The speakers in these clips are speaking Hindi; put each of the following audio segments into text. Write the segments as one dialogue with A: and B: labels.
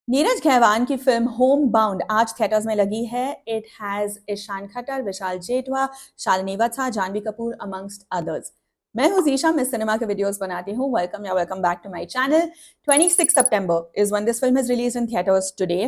A: नीरज खैवान की फिल्म होम बाउंड आज थिएटर्स में लगी है। It has Ishaan Khatter, Vishal Jethwa, Shalini Vatsa, Janhvi Kapoor amongst others. मैं हूं जीशा, मैं सिनेमा के वीडियोस बनाती हूँ। Welcome back to my channel. 26 September is when this film is released in theatres today.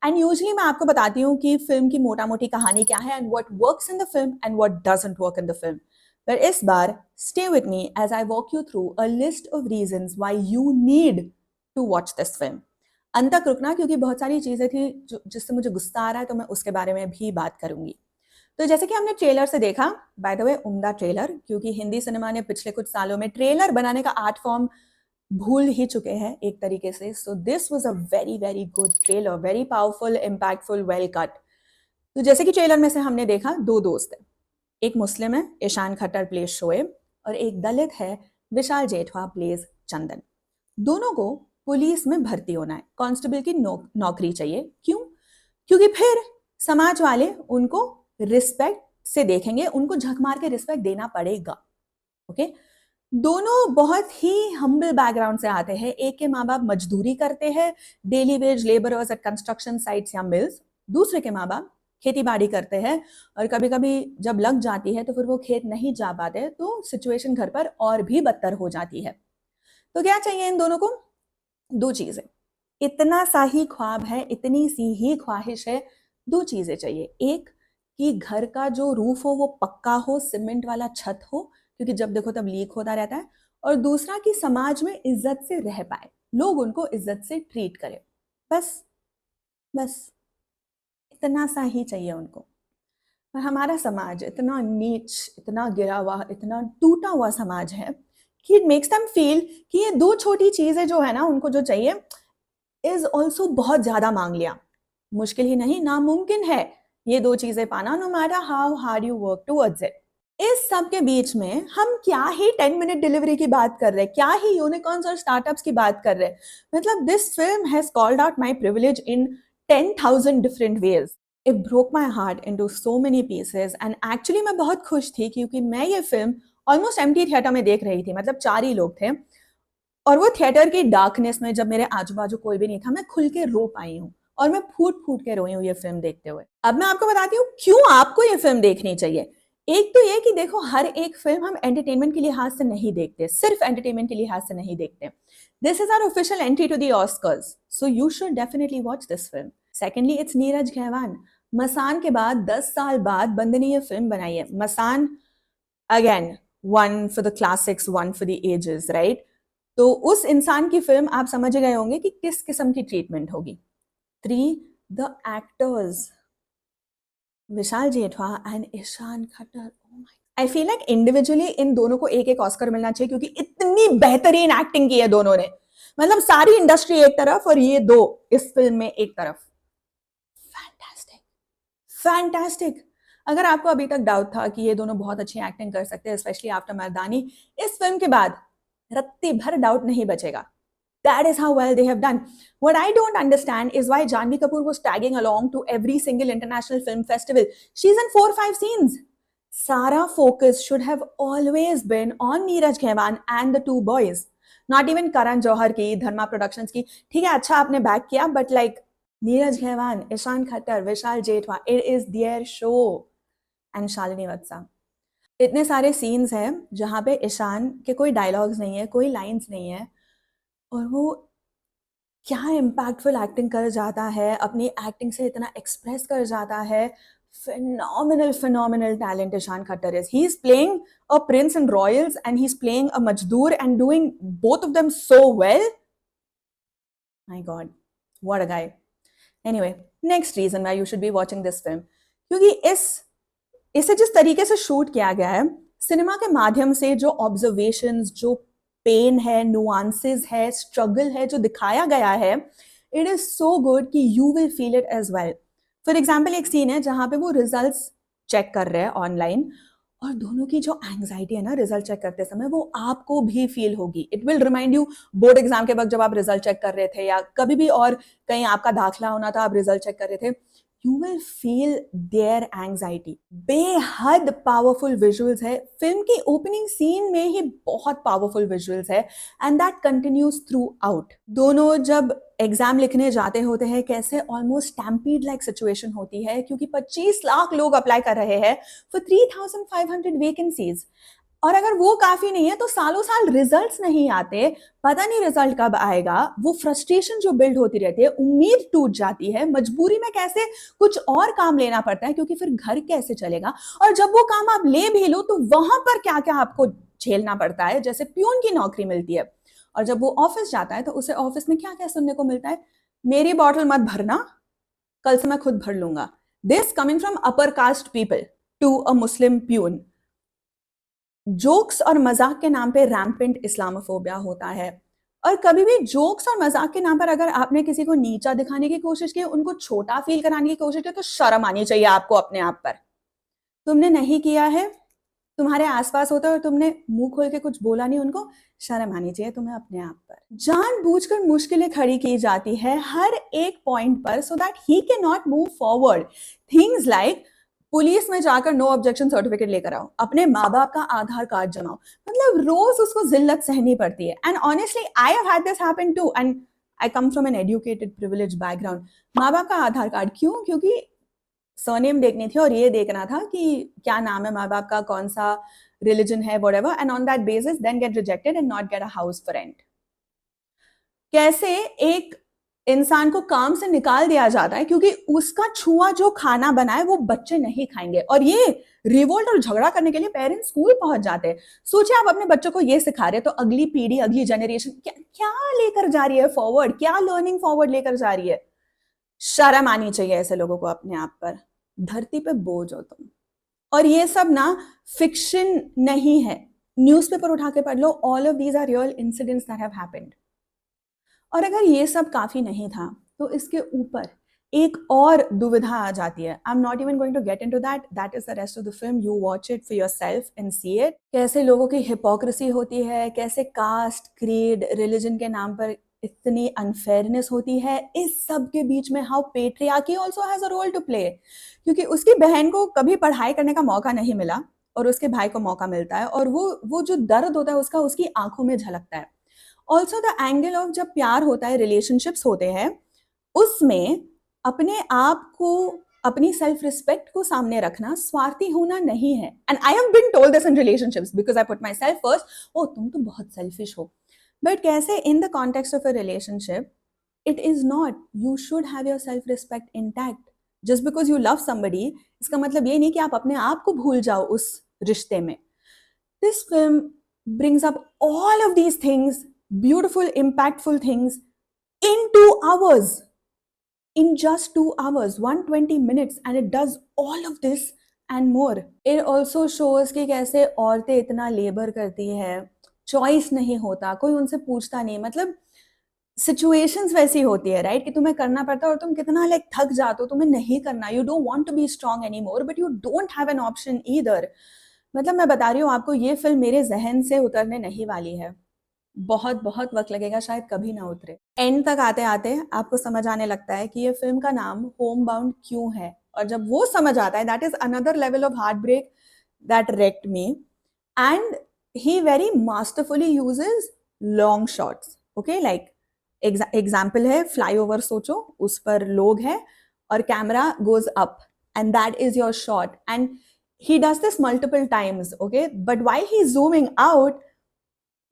A: And usually मैं आपको बताती हूँ कि फिल्म की मोटा मोटी कहानी क्या है and what works in the film and what doesn't work in the film. पर इस बार stay with me as I walk you through a list of reasons why you need to watch this film. अंत तक रुकना, क्योंकि बहुत सारी चीजें थी जिससे मुझे गुस्सा आ रहा है, तो मैं उसके बारे में भी बात करूंगी। तो जैसे कि हमने ट्रेलर से देखा, बाय द वे उम्दा ट्रेलर, क्योंकि हिंदी सिनेमा ने पिछले कुछ सालों में ट्रेलर बनाने का आर्ट फॉर्म भूल ही चुके हैं एक तरीके से। So this was a very very good trailer, very powerful, impactful, well cut. तो जैसे कि ट्रेलर में से हमने देखा, दो दोस्त है। एक मुस्लिम है, ईशान खट्टर प्लेज शोएब, और एक दलित है, विशाल जेठवा प्लेज चंदन। दोनों को पुलिस में भर्ती होना है, कांस्टेबल की नौकरी चाहिए। क्यों? क्योंकि फिर समाज वाले उनको रिस्पेक्ट से देखेंगे, उनको झक मार के रिस्पेक्ट देना पड़ेगा। ओके। दोनों बहुत ही हम्बल बैकग्राउंड से आते हैं। एक के माँ बाप मजदूरी करते हैं, daily wage labourers at construction sites या मिल्स। दूसरे के माँ बाप खेती बाड़ी करते हैं, और कभी कभी जब लग जाती है तो फिर वो खेत नहीं जा पाते, तो सिचुएशन घर पर और भी बदतर हो जाती है। तो क्या चाहिए इन दोनों को? दो चीजें। इतना सा ही ख्वाब है, इतनी सी ही ख्वाहिश है। दो चीजें चाहिए। एक, कि घर का जो रूफ हो वो पक्का हो, सीमेंट वाला छत हो, क्योंकि जब देखो तब लीक होता रहता है। और दूसरा, कि समाज में इज्जत से रह पाए, लोग उनको इज्जत से ट्रीट करें। बस, बस इतना सा ही चाहिए उनको। पर हमारा समाज इतना नीच, इतना गिरा हुआ, इतना टूटा हुआ समाज है कि इट मेक्स देम फील कि ये दो छोटी चीजें जो है ना, उनको जो चाहिए इज ऑल्सो बहुत ज्यादा मांग लिया। मुश्किल ही नहीं, नामुमकिन है ये दो चीजें पाना, no matter how hard you work towards it. इस सब के बीच में हम क्या ही 10 मिनट डिलीवरी की बात कर रहे हैं, क्या ही यूनिकॉर्न्स और स्टार्टअप्स की बात कर रहे हैं। मतलब this film has called out my privilege in 10,000 different ways. It broke my heart into so many pieces. And actually मैं बहुत खुश थी, क्योंकि मैं ये फिल्म ऑलमोस्ट एम्प्टी थिएटर में देख रही थी। मतलब चार ही लोग थे, और वो थिएटर की डार्कनेस में, जब मेरे आजू बाजू कोई भी नहीं था, मैं खुल के रो पाई हूँ। और मैं फूट फूट के रोई हूँ ये फिल्म देखते हुए। अब मैं आपको बताती हूँ क्यों आपको ये फिल्म देखनी चाहिए। एक तो ये कि देखो, हर एक फिल्म हम एंटरटेनमेंट के लिहाज से नहीं देखते, सिर्फ एंटरटेनमेंट के लिहाज से नहीं देखते। This is our official entry to the Oscars, so you should definitely watch this film. Secondly, it's Neeraj Ghaywan. Masaan के बाद 10 साल बाद बंदे ने ये फिल्म बनाई है। Masaan, again, one for the classics, one for the ages, right? तो उस इंसान की फिल्म आप समझ गए होंगे कि किस किस्म की ट्रीटमेंट होगी। Three, the actors, Vishal Jethwa and Ishaan Khatter. I feel like individually इन दोनों को एक एक ऑस्कर मिलना चाहिए, क्योंकि इतनी बेहतरीन एक्टिंग की है दोनों ने। मतलब सारी इंडस्ट्री एक तरफ और ये दो इस फिल्म में एक तरफ। Fantastic, fantastic. अगर आपको अभी तक डाउट था कि ये दोनों बहुत अच्छी एक्टिंग कर सकते हैं, स्पेशली आफ्टर मर्दानी, इस फिल्म के बाद रत्ती भर डाउट नहीं बचेगा। That is how well they have done. What I don't understand is why Janvi Kapoor was tagging along to every single international film festival. She's in 4 or 5 scenes. Sara focus should have always been on Neeraj Khaiwan and the two boys. Not even Karan Johar की, Dharma Productions की। ठीक है, अच्छा आपने बैक किया, but like Neeraj Khaiwan, Ishan Khattar, Vishal Jethwa, it is their show. And Shalini Vatsa. इतने सारे सीन्स हैं जहाँ पे ईशान के कोई डायलॉग्स नहीं है, कोई लाइंस नहीं है, और वो क्या इम्पैक्टफुल एक्टिंग कर जाता है, अपनी एक्टिंग से इतना एक्सप्रेस कर जाता है। phenomenal phenomenal talent Ishan Khattar is. He's playing a prince in royals and he's playing a majdoor and doing both of them so well. My god, what a guy. Anyway, next reason why you should be watching this film, क्योंकि इसे जिस तरीके से शूट किया गया है, सिनेमा के माध्यम से जो ऑब्जर्वेशंस, जो पेन है, नुआंसेस है, स्ट्रगल है जो दिखाया गया है, इट इज सो गुड कि you will feel it as well. For example, एक सीन है जहां पे वो रिजल्ट्स चेक कर रहे हैं ऑनलाइन, और दोनों की जो एंग्जाइटी है ना रिजल्ट चेक करते समय, वो आपको भी फील होगी। It will remind you board exam के वक्त जब आप रिजल्ट चेक कर रहे थे, या कभी भी और कहीं आपका दाखिला होना था, आप रिजल्ट चेक कर रहे थे, you will feel their anxiety. बेहद पावरफुल विजुअल्स है फिल्म की ओपनिंग सीन में ही, बहुत पावरफुल विजुअल्स है and that continues through out. दोनों जब एग्जाम लिखने जाते होते हैं, कैसे ऑलमोस्ट स्टैम्पीड लाइक सिचुएशन होती है, क्योंकि 25 लाख लोग अप्लाई कर रहे हैं फॉर 3,500 वैकेंसीज. और अगर वो काफी नहीं है तो सालों साल रिजल्ट्स नहीं आते, पता नहीं रिजल्ट कब आएगा. वो फ्रस्ट्रेशन जो बिल्ड होती रहती है, उम्मीद टूट जाती है, मजबूरी में कैसे कुछ और काम लेना पड़ता है, क्योंकि फिर घर कैसे चलेगा. और जब वो काम आप ले भी लो तो वहां पर क्या क्या आपको झेलना पड़ता है. जैसे प्यून की नौकरी मिलती है और जब वो ऑफिस जाता है तो उसे ऑफिस में क्या क्या सुनने को मिलता है, मेरी बॉटल मत भरना, कल से मैं खुद भर लूंगा. This coming from upper caste people to a Muslim peon. Jokes और मजाक के नाम पे रैम्पेंट इस्लामोफोबिया होता है. और कभी भी जोक्स और मजाक के नाम पर अगर आपने किसी को नीचा दिखाने की कोशिश की, उनको छोटा फील कराने की कोशिश की, तो शर्म आनी चाहिए आपको अपने आप पर. तुमने नहीं किया है, तुम्हारे आसपास होता है और तुमने मुंह खोल के कुछ बोला नहीं उनको, शर्म आनी चाहिए तुम्हें अपने आप पर. जानबूझकर मुश्किलें खड़ी की जाती है हर एक पॉइंट पर so that he can not move forward. Things like police में जाकर नो ऑब्जेक्शन सर्टिफिकेट लेकर आओ, अपने माँ बाप का आधार कार्ड जमाओ. मतलब रोज उसको जिल्लत सहनी पड़ती है. And honestly I have had this happen to and I come from an educated privilege background. माँ बाप का आधार कार्ड क्यों? क्योंकि सरनेम देखनी थी और ये देखना था कि क्या नाम है माँ बाप का, कौन सा रिलीजन है, whatever, and on that basis then get rejected and not get a house for rent. कैसे एक इंसान को काम से निकाल दिया जाता है क्योंकि उसका छुआ जो खाना बना है वो बच्चे नहीं खाएंगे, और ये रिवोल्ट और झगड़ा करने के लिए पेरेंट्स स्कूल पहुंच जाते हैं. सोचिए आप अपने बच्चों को ये सिखा रहे हैं तो अगली पीढ़ी, अगली जनरेशन क्या क्या लेकर जा रही है फॉरवर्ड, क्या लर्निंग फॉरवर्ड लेकर जा रही है. शर्म आनी चाहिए ऐसे लोगों को अपने आप पर. धरती पे बोझ हो तुम. और ये सब ना फिक्शन नहीं है, न्यूज़पेपर उठा के पढ़ लो, all of these are real incidents that have happened. और अगर ये सब काफी नहीं था तो इसके ऊपर एक और दुविधा आ जाती है. I am not even going to get into that, that is the rest of the film. You watch it for yourself and see it. कैसे लोगों की हिपोक्रेसी होती है, कैसे कास्ट, क्रीड, रिलीजन के नाम पर इतनी अनफेयरनेस होती है. इस सब के बीच में how patriarchy also has a role to play, क्योंकि उसकी बहन को कभी पढ़ाई करने का मौका नहीं मिला और उसके भाई को मौका मिलता है, और वो जो दर्द होता है उसका उसकी आंखों में झलकता है. ऑल्सो द एंगल ऑफ जब प्यार होता है, रिलेशनशिप्स होते हैं, उसमें अपने आप को, अपनी सेल्फ रिस्पेक्ट को सामने रखना, स्वार्थी होना नहीं है. And I have been told this in relationships because I put myself first. ओ तुम तो बहुत सेल्फिश हो. बट कैसे in the context of a relationship it is not. You should have your self respect intact. Just because you love somebody इसका मतलब ये नहीं कि आप अपने आप को भूल जाओ उस रिश्ते में. This film brings up all of these things, beautiful, impactful things, in 2 hours. In just 2 hours, 120 minutes, and it does all of this and more. It also shows कि कैसे औरतें इतना लेबर करती है, चॉइस नहीं होता, कोई उनसे पूछता नहीं. मतलब सिचुएशंस वैसी होती है राइट, कि तुम्हें करना पड़ता है और तुम कितना लाइक थक जाते हो, तुम्हें नहीं करना, you don't want to be strong any more, but you don't have an option either. मतलब मैं बता रही हूँ आपको, ये फिल्म मेरे जहन से उतरने नहीं वाली है. बहुत बहुत वक्त लगेगा, शायद कभी ना उतरे. एंड तक आते आते आपको समझ आने लगता है कि ये फिल्म का नाम होम बाउंड क्यों है. और जब वो समझ आता है, that is another level of heartbreak that wrecked me. And he very masterfully uses long shots. Okay, like example है फ्लाईओवर, सोचो उस पर लोग हैं और camera goes up and that is your shot. And he does this multiple times, okay, but while he's zooming out,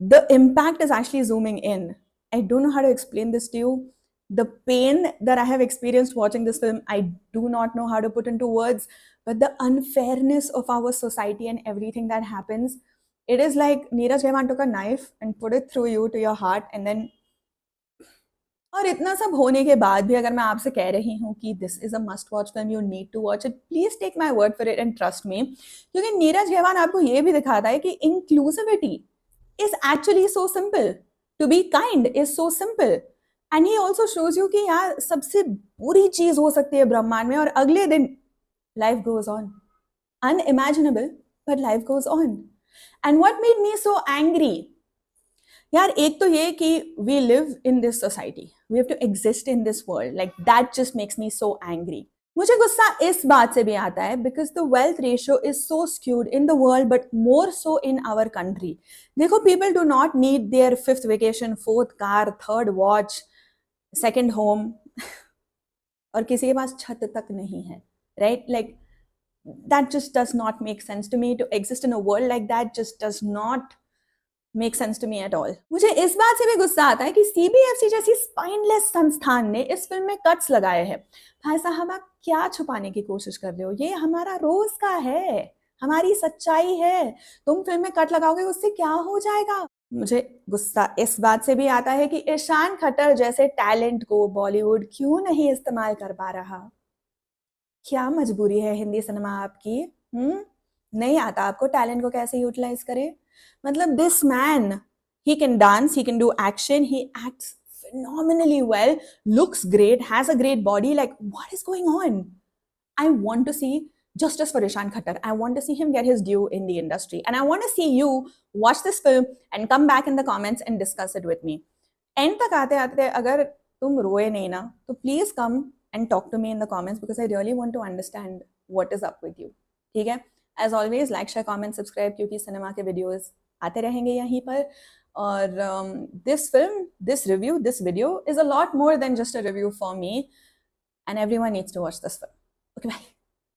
A: the impact is actually zooming in. I don't know how to explain this to you. The pain that I have experienced watching this film, I do not know how to put into words, but the unfairness of our society and everything that happens, it is like Neeraj Revan took a knife and put it through you to your heart, and then. और इतना सब होने के बाद भी अगर मैं आपसे कह रही हूँ कि this is a must watch film, you need to watch it, please take my word for it and trust me. क्योंकि नीरज रेवान आपको ये भी दिखाता है कि inclusivity is actually so simple, to be kind is so simple. And he also shows you कि यार सबसे बुरी चीज हो सकती है ब्रह्मांड में और अगले दिन life goes on. Unimaginable but life goes on. And what made me so angry, यार एक तो ये कि we live in this society, we have to exist in this world, like that just makes me so angry. मुझे गुस्सा इस बात से भी आता है because the wealth ratio is so skewed in the world but more so in our country. देखो, people do not need their fifth vacation, fourth car, third watch, second home और किसी के पास छत तक नहीं है, right? Like that just does not make sense to me. To exist in a world like that just does not make sense to me at all. मुझे इस बात से भी गुस्सा आता है कि सीबीएफसी जैसी स्पाइनलेस संस्थान ने इस फिल्म में कट्स लगाए हैं. भाई साहब, आप क्या छुपाने की कोशिश कर रहे हो? ये हमारा रोज का है, हमारी सच्चाई है. तुम फिल्म में कट लगाओगे, उससे क्या हो जाएगा? मुझे गुस्सा इस बात से भी आता है कि ईशान खट्टर जैसे टैलेंट को बॉलीवुड क्यों नहीं इस्तेमाल कर पा रहा. क्या मजबूरी है हिंदी सिनेमा आपकी? नहीं आता आपको टैलेंट को कैसे यूटिलाइज करे? मतलब this man, he can dance, he can do action, he acts phenomenally well, looks great, has a great body. Like, what is going on? I want to see justice for Ishan Khattar. I want to see him get his due in the industry. And I want to see you watch this film and come back in the comments and discuss it with me. End तक आते आते अगर तुम रोए नहीं ना, तो please come and talk to me in the comments because I really want to understand what is up with you. ठीक है? As always, like, share, comment, subscribe क्योंकि सिनेमा के वीडियोस आते रहेंगे यहीं पर. और this film, this review, this video is a lot more than just a review for me, and everyone needs to watch this film. Okay, bye.